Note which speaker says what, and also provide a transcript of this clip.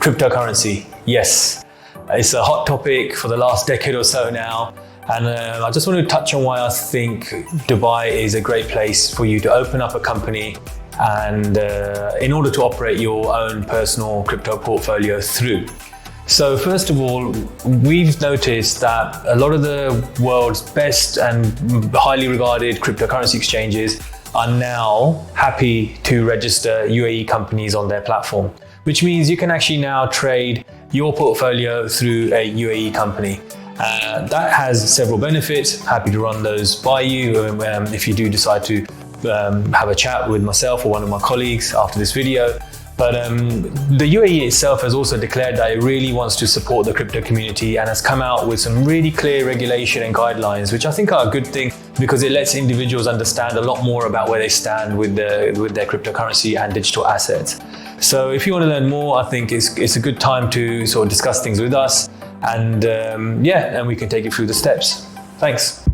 Speaker 1: Cryptocurrency, yes. It's a hot topic for the last decade or so now. And I just want to touch on why I think Dubai is a great place for you to open up a company and in order to operate your own personal crypto portfolio through. So first of all, we've noticed that a lot of the world's best and highly regarded cryptocurrency exchanges are now happy to register UAE companies on their platform, which means you can actually now trade your portfolio through a UAE company. That has several benefits. Happy to run those by you if you do decide to have a chat with myself or one of my colleagues after this video. But the UAE itself has also declared that it really wants to support the crypto community and has come out with some really clear regulation and guidelines, which I think are a good thing because it lets individuals understand a lot more about where they stand with their cryptocurrency and digital assets. So if you want to learn more, I think it's a good time to sort of discuss things with us and and we can take it through the steps. Thanks.